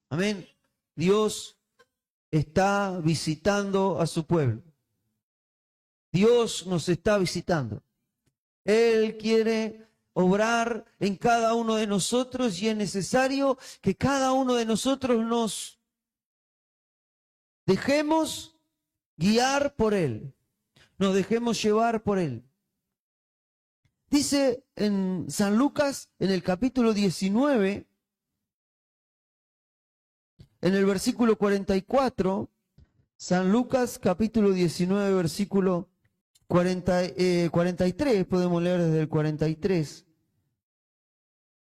Amén. Dios está visitando a su pueblo. Dios nos está visitando. Él quiere obrar en cada uno de nosotros y es necesario que cada uno de nosotros nos dejemos guiar por Él. Nos dejemos llevar por Él. Dice en San Lucas, en el capítulo 19, en el versículo 44, San Lucas capítulo 19, versículo 43, podemos leer desde el 43.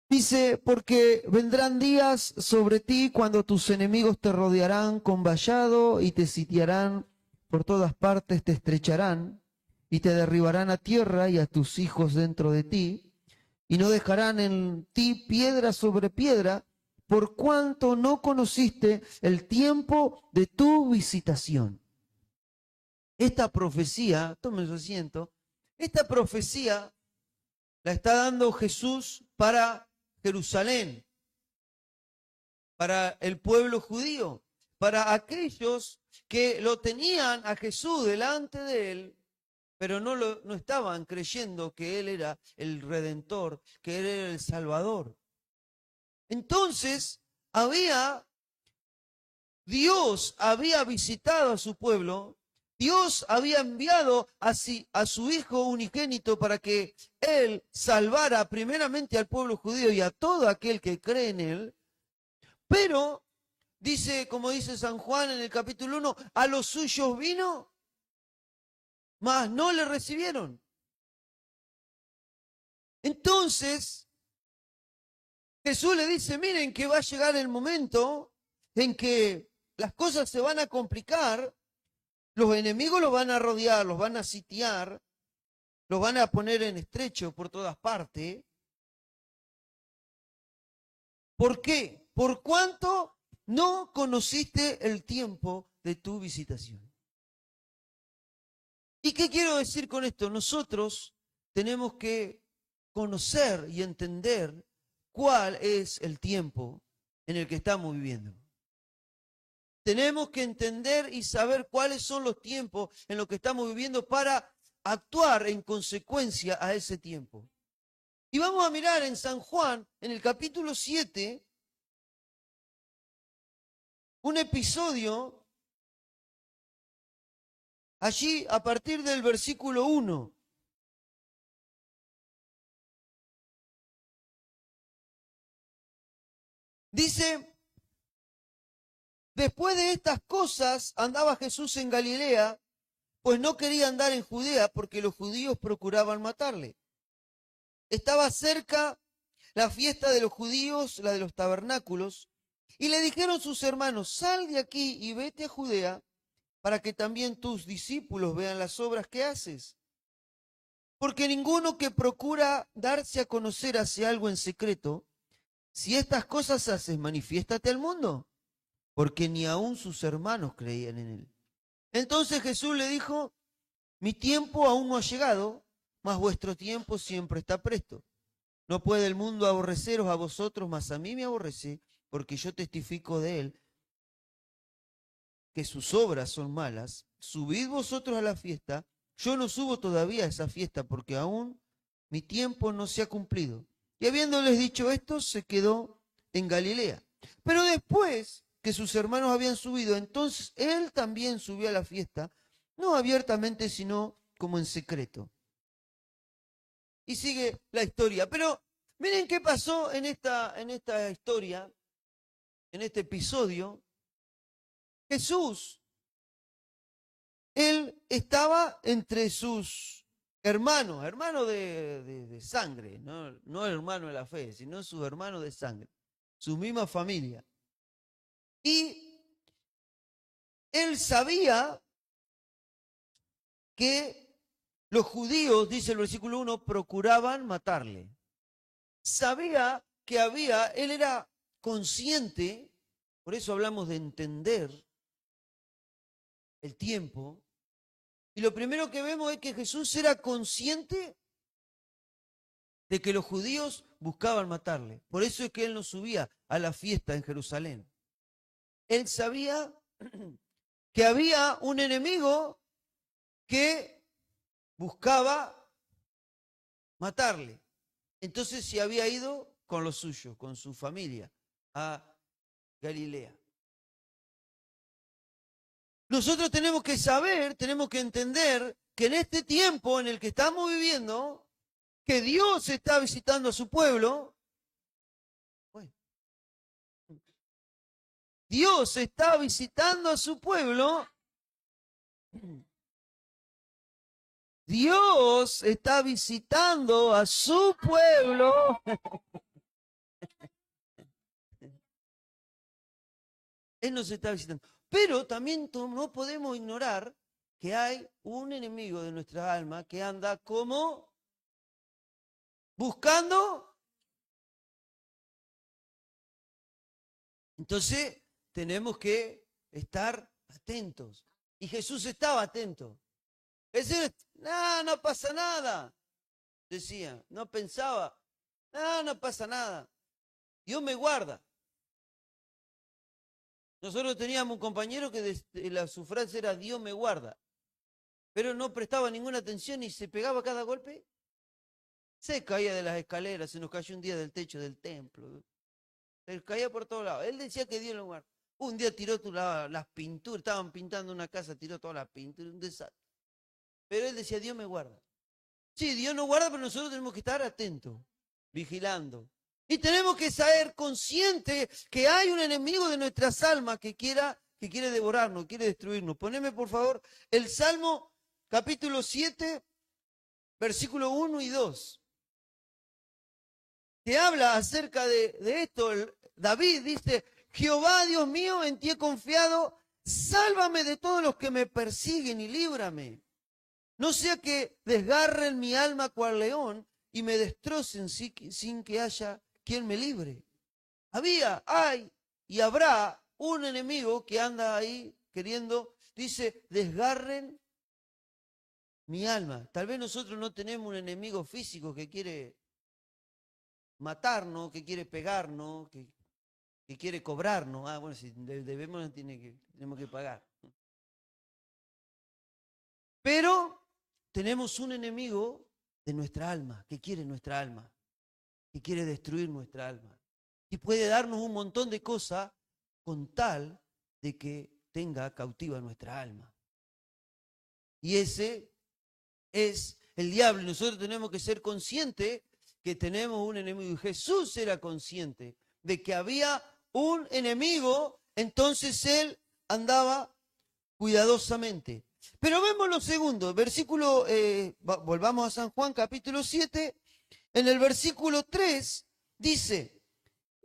Dice, porque vendrán días sobre ti cuando tus enemigos te rodearán con vallado y te sitiarán por todas partes, te estrecharán y te derribarán a tierra y a tus hijos dentro de ti, y no dejarán en ti piedra sobre piedra, por cuanto no conociste el tiempo de tu visitación. Esta profecía, tomen su asiento, esta profecía la está dando Jesús para Jerusalén, para el pueblo judío, para aquellos que lo tenían a Jesús delante de él, pero no estaban creyendo que Él era el Redentor, que Él era el Salvador. Entonces, Dios había visitado a su pueblo, Dios había enviado a su Hijo unigénito para que Él salvara primeramente al pueblo judío y a todo aquel que cree en Él, pero, como dice San Juan en el capítulo 1, a los suyos vino, mas no le recibieron. Entonces, Jesús le dice, miren que va a llegar el momento en que las cosas se van a complicar, los enemigos los van a rodear, los van a sitiar, los van a poner en estrecho por todas partes. ¿Por qué? Por cuanto no conociste el tiempo de tu visitación. ¿Y qué quiero decir con esto? Nosotros tenemos que conocer y entender cuál es el tiempo en el que estamos viviendo. Tenemos que entender y saber cuáles son los tiempos en los que estamos viviendo para actuar en consecuencia a ese tiempo. Y vamos a mirar en San Juan, en el capítulo 7, un episodio allí a partir del versículo 1. Dice, después de estas cosas andaba Jesús en Galilea, pues no quería andar en Judea porque los judíos procuraban matarle. Estaba cerca la fiesta de los judíos, la de los tabernáculos, y le dijeron sus hermanos, sal de aquí y vete a Judea para que también tus discípulos vean las obras que haces. Porque ninguno que procura darse a conocer hace algo en secreto. Si estas cosas haces, manifiéstate al mundo, porque ni aun sus hermanos creían en él. Entonces Jesús le dijo, mi tiempo aún no ha llegado, mas vuestro tiempo siempre está presto. No puede el mundo aborreceros a vosotros, mas a mí me aborrece, porque yo testifico de él que sus obras son malas. Subid vosotros a la fiesta, yo no subo todavía a esa fiesta, porque aún mi tiempo no se ha cumplido. Y habiéndoles dicho esto, se quedó en Galilea. Pero después que sus hermanos habían subido, entonces él también subió a la fiesta, no abiertamente, sino como en secreto. Y sigue la historia. Pero miren qué pasó en esta historia, en este episodio. Jesús, él estaba entre sus hermanos de sangre, no hermano de la fe, sino sus hermanos de sangre, su misma familia. Y él sabía que los judíos, dice el versículo 1, procuraban matarle. Sabía que él era consciente, por eso hablamos de entender el tiempo. Y lo primero que vemos es que Jesús era consciente de que los judíos buscaban matarle. Por eso es que él no subía a la fiesta en Jerusalén. él sabía que había un enemigo que buscaba matarle. Entonces se había ido con los suyos, con su familia, a Galilea. Nosotros tenemos que saber, tenemos que entender que en este tiempo en el que estamos viviendo, que Dios está visitando a su pueblo. Bueno, Dios está visitando a su pueblo. Dios está visitando a su pueblo. Él nos está visitando. Pero también no podemos ignorar que hay un enemigo de nuestra alma que anda como buscando. Entonces tenemos que estar atentos. Y Jesús estaba atento. Jesús, no pasa nada. Decía, no pensaba, no pasa nada. Dios me guarda. Nosotros teníamos un compañero que su frase era Dios me guarda, pero no prestaba ninguna atención y se pegaba cada golpe. Se caía de las escaleras, se nos cayó un día del techo del templo. Se caía por todos lados. Él decía que Dios lo guarda. Un día tiró las pinturas, estaban pintando una casa, tiró todas las pinturas, un desastre. Pero él decía, Dios me guarda. Sí, Dios nos guarda, pero nosotros tenemos que estar atentos, vigilando. Y tenemos que ser conscientes que hay un enemigo de nuestras almas que quiere devorarnos, quiere destruirnos. Poneme, por favor, el Salmo capítulo 7, versículo 1 y 2. Que habla acerca de esto. David dice, Jehová, Dios mío, en ti he confiado, sálvame de todos los que me persiguen y líbrame. No sea que desgarren mi alma cual león y me destrocen sin que haya quien me libre. Hay y habrá un enemigo que anda ahí queriendo, dice, desgarren mi alma. Tal vez nosotros no tenemos un enemigo físico que quiere matarnos, que quiere pegarnos, que quiere cobrarnos. Bueno, si debemos, tenemos que pagar. Pero tenemos un enemigo de nuestra alma, que quiere nuestra alma, que quiere destruir nuestra alma. Y puede darnos un montón de cosas con tal de que tenga cautiva nuestra alma. Y ese es el diablo. Y nosotros tenemos que ser conscientes que tenemos un enemigo. Y Jesús era consciente de que había un enemigo, entonces él andaba cuidadosamente. Pero vemos lo segundo, versículo, volvamos a San Juan capítulo 7, en el versículo 3 dice,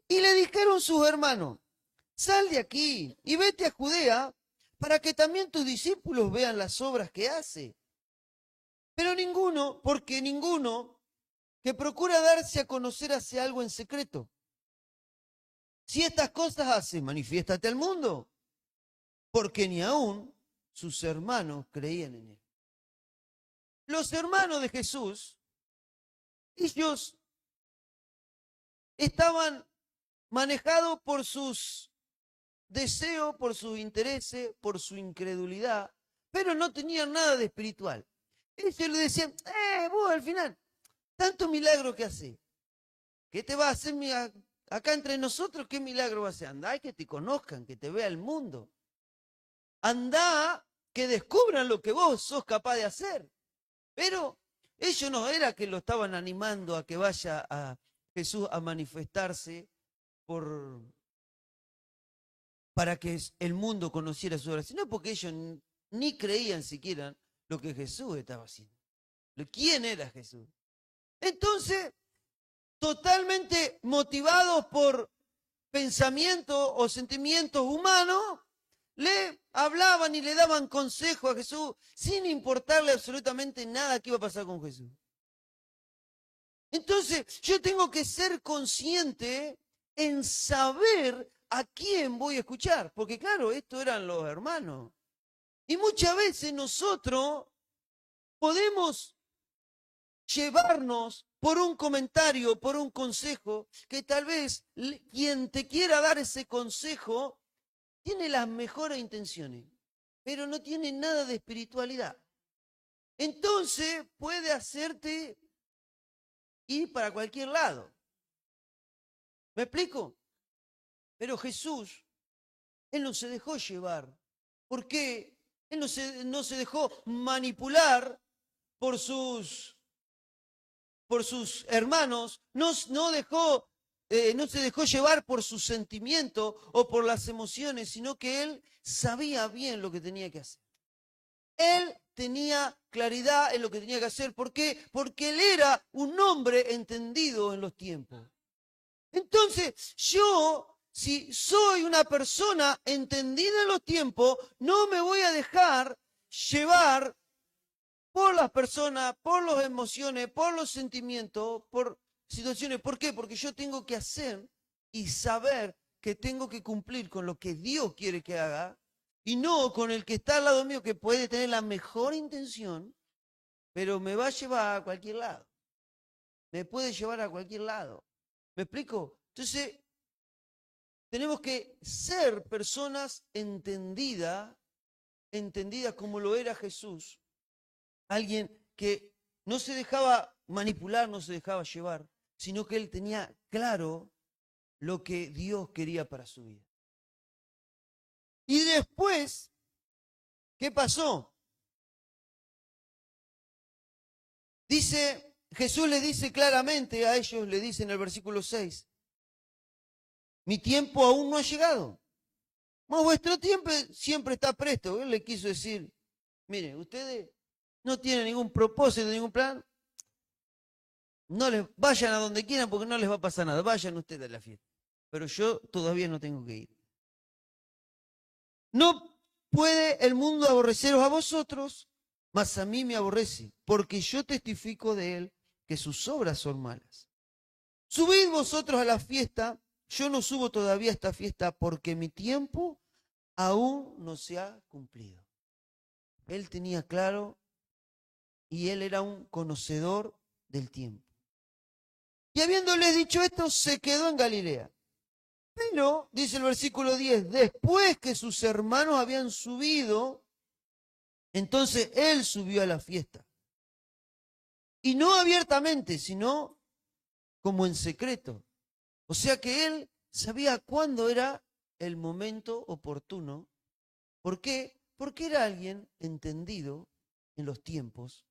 y le dijeron sus hermanos, sal de aquí y vete a Judea para que también tus discípulos vean las obras que hace. Pero ninguno que procura darse a conocer hace algo en secreto. Si estas cosas hace, manifiéstate al mundo, porque ni aún sus hermanos creían en él. Los hermanos de Jesús, ellos estaban manejados por sus deseos, por sus intereses, por su incredulidad, pero no tenían nada de espiritual. Ellos le decían, vos al final, tanto milagro que hace, ¿qué te va a hacer acá entre nosotros? ¿Qué milagro va a hacer? Andá y que te conozcan, que te vea el mundo. Andá, que descubran lo que vos sos capaz de hacer. Pero ellos no era que lo estaban animando a que vaya a Jesús a manifestarse para que el mundo conociera su obra, sino porque ellos ni creían siquiera lo que Jesús estaba haciendo. ¿Quién era Jesús? Entonces, totalmente motivados por pensamientos o sentimientos humanos, le hablaban y le daban consejo a Jesús sin importarle absolutamente nada que iba a pasar con Jesús. Entonces, yo tengo que ser consciente en saber a quién voy a escuchar, porque claro, estos eran los hermanos. Y muchas veces nosotros podemos llevarnos por un comentario, por un consejo, que tal vez quien te quiera dar ese consejo tiene las mejores intenciones, pero no tiene nada de espiritualidad. Entonces puede hacerte ir para cualquier lado. ¿Me explico? Pero Jesús, Él no se dejó llevar. ¿Por qué? Él no se dejó manipular por sus hermanos, no se dejó llevar por sus sentimientos o por las emociones, sino que Él sabía bien lo que tenía que hacer. Él tenía claridad en lo que tenía que hacer. ¿Por qué? Porque Él era un hombre entendido en los tiempos. Entonces, yo, si soy una persona entendida en los tiempos, no me voy a dejar llevar por las personas, por las emociones, por los sentimientos, por situaciones. ¿Por qué? Porque yo tengo que hacer y saber que tengo que cumplir con lo que Dios quiere que haga y no con el que está al lado mío, que puede tener la mejor intención, pero me va a llevar a cualquier lado. Me puede llevar a cualquier lado. ¿Me explico? Entonces, tenemos que ser personas entendidas como lo era Jesús. Alguien que no se dejaba manipular, no se dejaba llevar, sino que él tenía claro lo que Dios quería para su vida. Y después, ¿qué pasó? Jesús le dice claramente a ellos, le dice en el versículo 6, mi tiempo aún no ha llegado. No, vuestro tiempo siempre está presto. Él le quiso decir, miren, ustedes no tienen ningún propósito, ningún plan. No les vayan a donde quieran porque no les va a pasar nada. Vayan ustedes a la fiesta. Pero yo todavía no tengo que ir. No puede el mundo aborreceros a vosotros, mas a mí me aborrece, porque yo testifico de él que sus obras son malas. Subid vosotros a la fiesta. Yo no subo todavía a esta fiesta porque mi tiempo aún no se ha cumplido. Él tenía claro y él era un conocedor del tiempo. Y habiéndoles dicho esto, se quedó en Galilea. Pero, dice el versículo 10, después que sus hermanos habían subido, entonces él subió a la fiesta. Y no abiertamente, sino como en secreto. O sea que él sabía cuándo era el momento oportuno. ¿Por qué? Porque era alguien entendido en los tiempos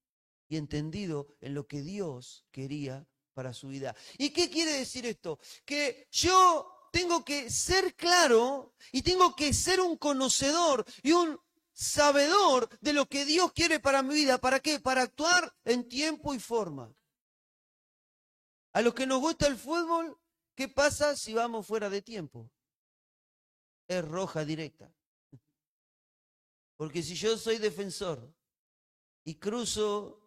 y entendido en lo que Dios quería para su vida. ¿Y qué quiere decir esto? Que yo tengo que ser claro y tengo que ser un conocedor y un sabedor de lo que Dios quiere para mi vida. ¿Para qué? Para actuar en tiempo y forma. A los que nos gusta el fútbol, ¿qué pasa si vamos fuera de tiempo? Es roja directa. Porque si yo soy defensor y cruzo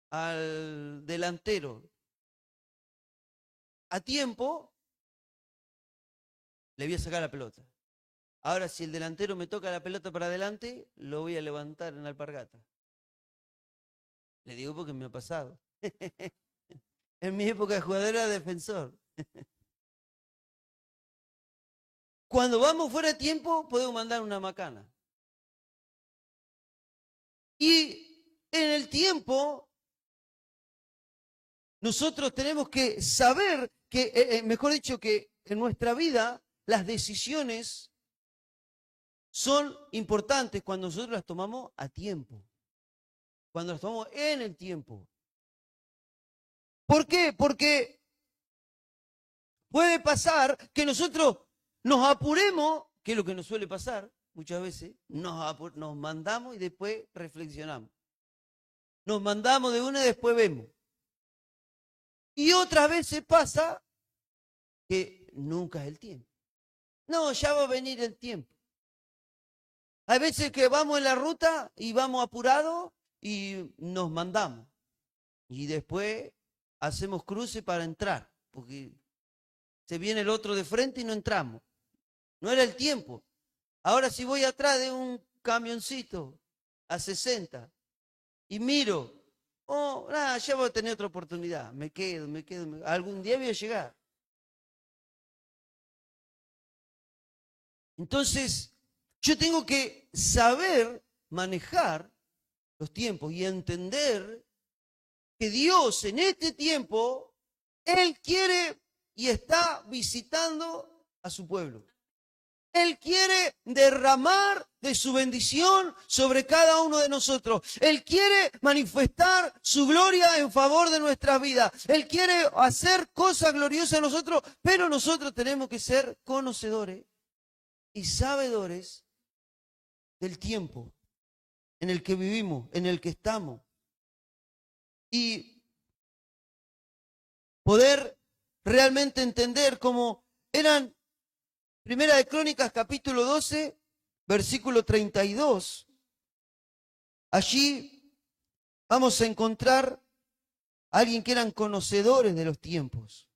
al delantero a tiempo, le voy a sacar la pelota. Ahora, si el delantero me toca la pelota para adelante, lo voy a levantar en la alpargata. Le digo porque me ha pasado. En mi época de jugador era defensor. Cuando vamos fuera de tiempo, podemos mandar una macana. Y en el tiempo, nosotros tenemos que saber que, mejor dicho, que en nuestra vida las decisiones son importantes cuando nosotros las tomamos a tiempo. Cuando las tomamos en el tiempo. ¿Por qué? Porque puede pasar que nosotros nos apuremos, que es lo que nos suele pasar muchas veces, nos mandamos y después reflexionamos. Nos mandamos de una y después vemos. Y otras veces pasa que nunca es el tiempo. No, ya va a venir el tiempo. Hay veces que vamos en la ruta y vamos apurados y nos mandamos. Y después hacemos cruce para entrar, porque se viene el otro de frente y no entramos. No era el tiempo. Ahora si voy atrás de un camioncito a 60 y miro, ya voy a tener otra oportunidad, me quedo. Algún día voy a llegar. Entonces, Yo tengo que saber manejar los tiempos y entender que Dios en este tiempo, Él quiere y está visitando a su pueblo. Él quiere derramar de su bendición sobre cada uno de nosotros. Él quiere manifestar su gloria en favor de nuestras vidas. Él quiere hacer cosas gloriosas en nosotros, pero nosotros tenemos que ser conocedores y sabedores del tiempo en el que vivimos, en el que estamos. Y poder realmente entender cómo eran Primera de Crónicas, capítulo 12, versículo 32. Allí vamos a encontrar a alguien que eran conocedores de los tiempos,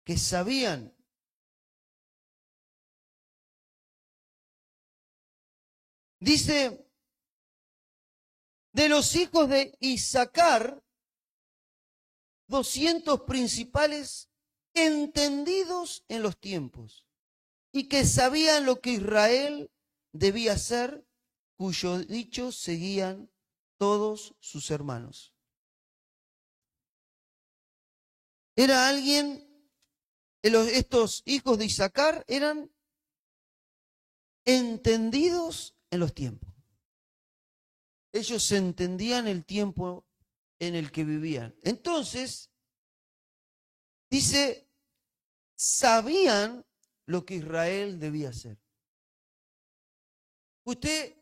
que sabían. Dice, de los hijos de Isacar, 200 principales entendidos en los tiempos, y que sabían lo que Israel debía hacer, cuyo dicho seguían todos sus hermanos. Era alguien, estos hijos de Isacar eran entendidos en los tiempos. Ellos entendían el tiempo en el que vivían. Entonces, dice, sabían lo que Israel debía hacer. ¿Usted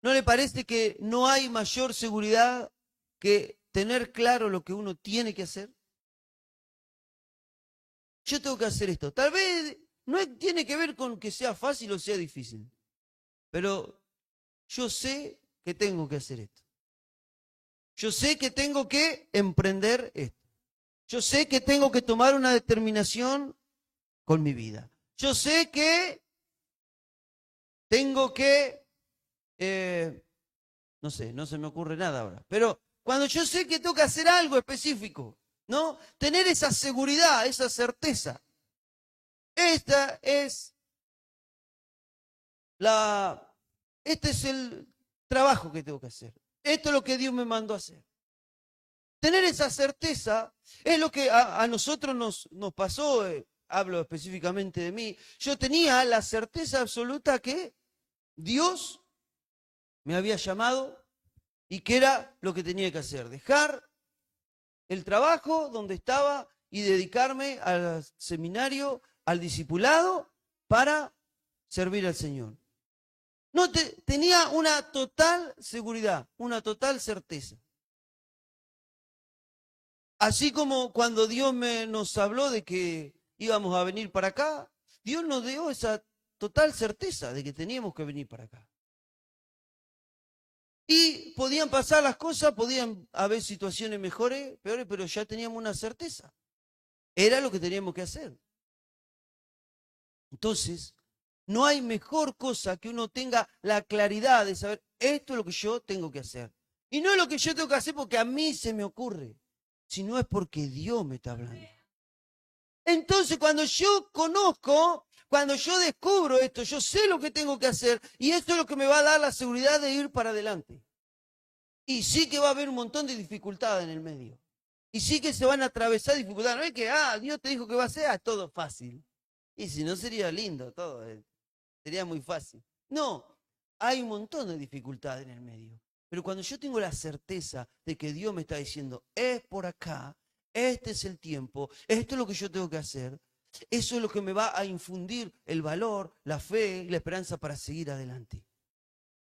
no le parece que no hay mayor seguridad que tener claro lo que uno tiene que hacer? Yo tengo que hacer esto. Tal vez no tiene que ver con que sea fácil o sea difícil, pero yo sé que tengo que hacer esto. Yo sé que tengo que emprender esto. Yo sé que tengo que tomar una determinación con mi vida. Yo sé que tengo que, no sé, no se me ocurre nada ahora, pero cuando yo sé que tengo que hacer algo específico, ¿no? Tener esa seguridad, esa certeza. Este es el trabajo que tengo que hacer. Esto es lo que Dios me mandó a hacer. Tener esa certeza es lo que a nosotros nos pasó. Hablo específicamente de mí. Yo tenía la certeza absoluta que Dios me había llamado y que era lo que tenía que hacer. Dejar el trabajo donde estaba y dedicarme al seminario, al discipulado, para servir al Señor. No, tenía una total seguridad, una total certeza. Así como cuando Dios nos habló de que íbamos a venir para acá, Dios nos dio esa total certeza de que teníamos que venir para acá. Y podían pasar las cosas, podían haber situaciones mejores, peores, pero ya teníamos una certeza. Era lo que teníamos que hacer. Entonces, no hay mejor cosa que uno tenga la claridad de saber, esto es lo que yo tengo que hacer. Y no es lo que yo tengo que hacer porque a mí se me ocurre, sino es porque Dios me está hablando. Entonces, cuando yo conozco, cuando yo descubro esto, yo sé lo que tengo que hacer y esto es lo que me va a dar la seguridad de ir para adelante. Y sí que va a haber un montón de dificultades en el medio. Y sí que se van a atravesar dificultades. No es que, Dios te dijo que va a ser todo fácil. Y si no, sería lindo todo. Sería muy fácil. No, hay un montón de dificultades en el medio. Pero cuando yo tengo la certeza de que Dios me está diciendo, es por acá, este es el tiempo, esto es lo que yo tengo que hacer, eso es lo que me va a infundir el valor, la fe y la esperanza para seguir adelante.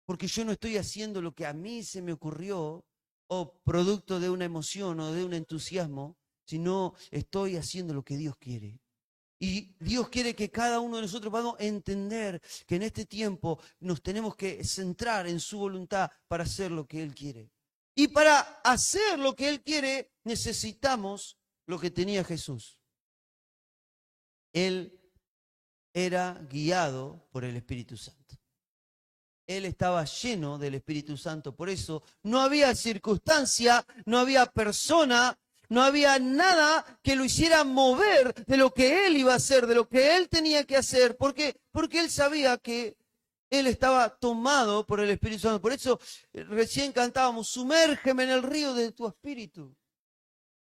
Porque yo no estoy haciendo lo que a mí se me ocurrió o producto de una emoción o de un entusiasmo, sino estoy haciendo lo que Dios quiere. Y Dios quiere que cada uno de nosotros podamos entender que en este tiempo nos tenemos que centrar en su voluntad para hacer lo que Él quiere. Y para hacer lo que Él quiere necesitamos lo que tenía Jesús. Él era guiado por el Espíritu Santo. Él estaba lleno del Espíritu Santo. Por eso no había circunstancia, no había persona, no había nada que lo hiciera mover de lo que Él iba a hacer, de lo que Él tenía que hacer. ¿Por qué? Porque Él sabía que Él estaba tomado por el Espíritu Santo. Por eso recién cantábamos, sumérgeme en el río de tu espíritu.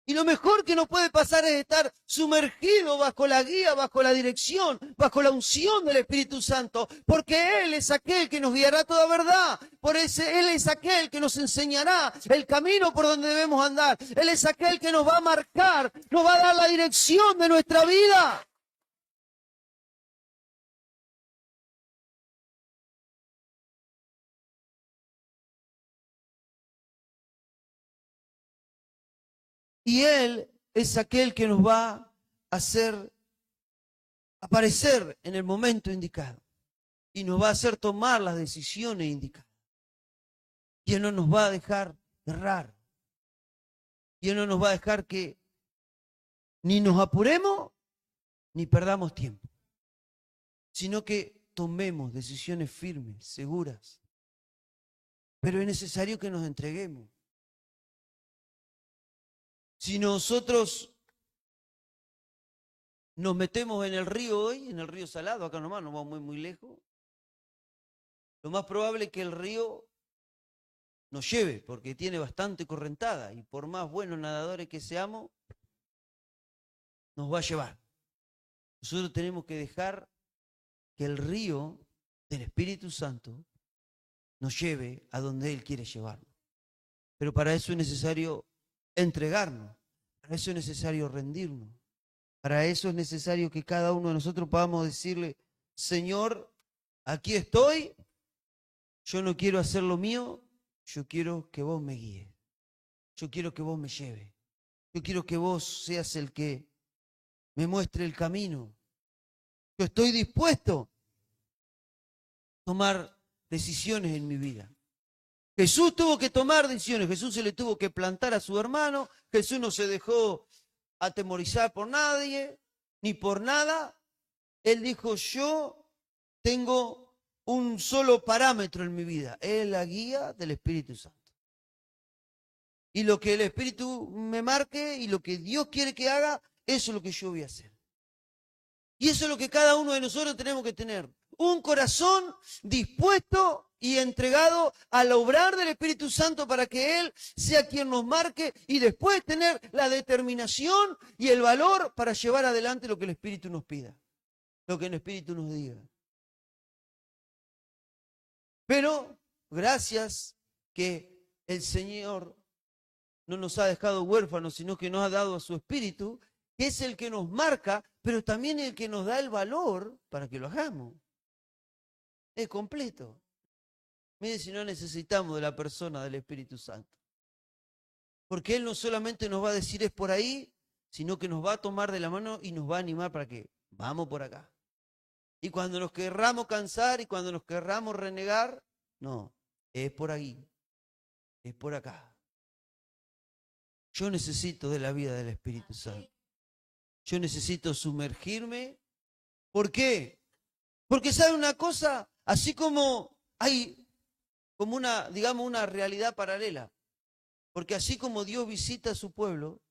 Y lo mejor que nos puede pasar es estar sumergido bajo la guía, bajo la dirección, bajo la unción del Espíritu Santo, porque Él es aquel que nos guiará a toda verdad. Él es aquel que nos enseñará el camino por donde debemos andar. Él es aquel que nos va a marcar, nos va a dar la dirección de nuestra vida. Y Él es aquel que nos va a hacer aparecer en el momento indicado. Y nos va a hacer tomar las decisiones indicadas. Y Él no nos va a dejar errar. Y Él no nos va a dejar que ni nos apuremos ni perdamos tiempo. Sino que tomemos decisiones firmes, seguras. Pero es necesario que nos entreguemos. Si nosotros nos metemos en el río hoy, en el río Salado, acá nomás, no vamos muy lejos, lo más probable es que el río nos lleve, porque tiene bastante correntada, y por más buenos nadadores que seamos, nos va a llevar. Nosotros tenemos que dejar que el río del Espíritu Santo nos lleve a donde Él quiere llevarnos. Pero para eso es necesario entregarnos, para eso es necesario rendirnos, para eso es necesario que cada uno de nosotros podamos decirle, Señor, aquí estoy, yo no quiero hacer lo mío, yo quiero que vos me guíes, yo quiero que vos me lleves, yo quiero que vos seas el que me muestre el camino. Yo estoy dispuesto a tomar decisiones en mi vida. Jesús tuvo que tomar decisiones, Jesús se le tuvo que plantar a su hermano, Jesús no se dejó atemorizar por nadie, ni por nada. Él dijo, yo tengo un solo parámetro en mi vida, es la guía del Espíritu Santo. Y lo que el Espíritu me marque y lo que Dios quiere que haga, eso es lo que yo voy a hacer. Y eso es lo que cada uno de nosotros tenemos que tener. Un corazón dispuesto y entregado al obrar del Espíritu Santo para que Él sea quien nos marque y después tener la determinación y el valor para llevar adelante lo que el Espíritu nos pida, lo que el Espíritu nos diga. Pero gracias que el Señor no nos ha dejado huérfanos, sino que nos ha dado a su Espíritu, que es el que nos marca, pero también el que nos da el valor para que lo hagamos. Es completo. Mire si no necesitamos de la persona del Espíritu Santo. Porque Él no solamente nos va a decir es por ahí, sino que nos va a tomar de la mano y nos va a animar para que vamos por acá. Y cuando nos querramos cansar y cuando nos querramos renegar, no, es por ahí, es por acá. Yo necesito de la vida del Espíritu Santo. Yo necesito sumergirme. ¿Por qué? Porque ¿sabe una cosa? Así como hay como una, digamos, una realidad paralela. Porque así como Dios visita a su pueblo,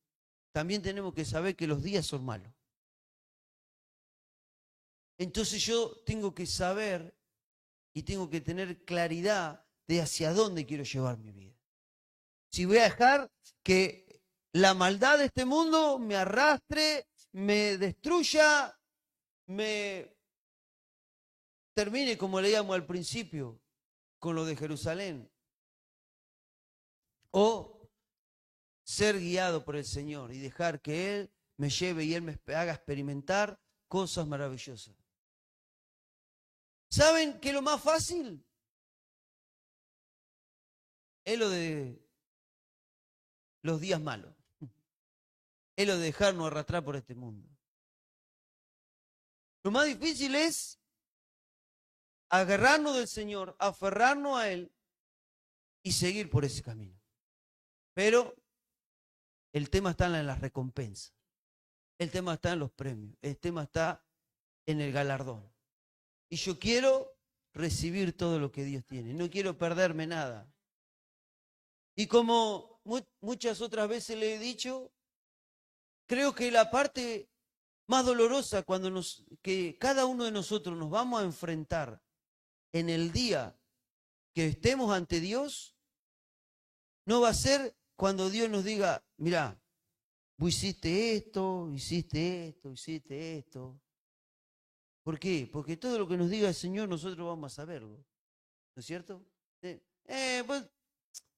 también tenemos que saber que los días son malos. Entonces yo tengo que saber y tengo que tener claridad de hacia dónde quiero llevar mi vida. Si voy a dejar que la maldad de este mundo me arrastre, me destruya, me termine como leíamos al principio con lo de Jerusalén. O ser guiado por el Señor y dejar que Él me lleve y Él me haga experimentar cosas maravillosas. ¿Saben qué es lo más fácil? Es lo de los días malos. Es lo de dejarnos arrastrar por este mundo. Lo más difícil es agarrarnos del Señor, aferrarnos a Él y seguir por ese camino. Pero el tema está en las recompensas. El tema está en los premios. El tema está en el galardón. Y yo quiero recibir todo lo que Dios tiene. No quiero perderme nada. Y como muchas otras veces le he dicho, creo que la parte más dolorosa que cada uno de nosotros nos vamos a enfrentar en el día que estemos ante Dios, no va a ser cuando Dios nos diga, mirá, vos hiciste esto, hiciste esto, hiciste esto. ¿Por qué? Porque todo lo que nos diga el Señor nosotros vamos a saberlo. ¿No es cierto? Vos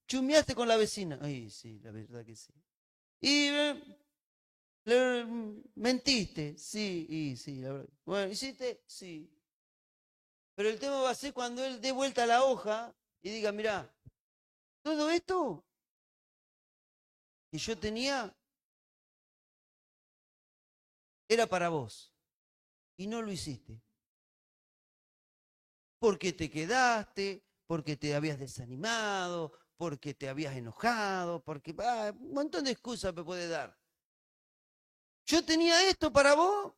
chumeaste con la vecina. Ay, sí, la verdad que sí. Y mentiste. Sí, y sí, la verdad. Bueno, ¿hiciste? Sí. Pero el tema va a ser cuando Él dé vuelta la hoja y diga, mirá, todo esto que yo tenía era para vos. Y no lo hiciste. Porque te quedaste, porque te habías desanimado, porque te habías enojado, porque un montón de excusas me puede dar. Yo tenía esto para vos,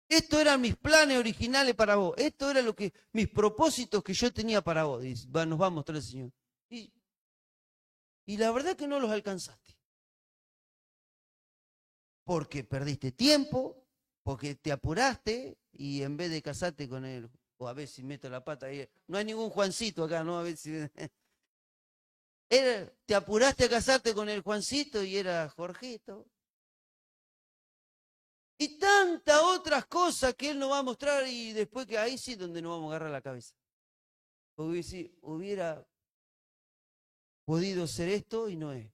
esto eran mis planes originales para vos, esto era lo que, mis propósitos que yo tenía para vos, y nos va a mostrar el Señor. Y la verdad que no los alcanzaste. Porque perdiste tiempo, porque te apuraste y en vez de casarte con él, o a ver si meto la pata ahí, no hay ningún Juancito acá, ¿no? A ver si... te apuraste a casarte con el Juancito y era Jorgito. Y tantas otras cosas que él nos va a mostrar y después que ahí sí donde nos vamos a agarrar la cabeza. Porque si hubiera podido ser esto y no es.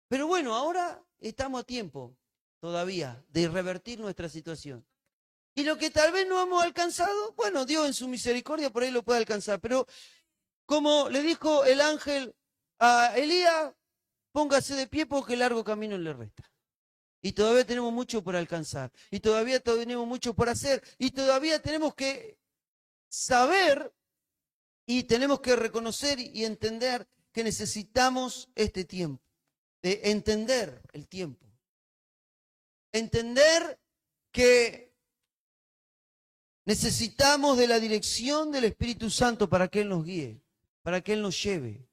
Pero bueno, ahora estamos a tiempo todavía de revertir nuestra situación. Y lo que tal vez no hemos alcanzado, bueno, Dios en su misericordia por ahí lo puede alcanzar. Pero como le dijo el ángel a Elías, póngase de pie porque largo camino le resta. Y todavía tenemos mucho por alcanzar. Y todavía tenemos mucho por hacer. Y todavía tenemos que saber y tenemos que reconocer y entender que necesitamos este tiempo. De entender el tiempo. Entender que necesitamos de la dirección del Espíritu Santo para que Él nos guíe, para que Él nos lleve.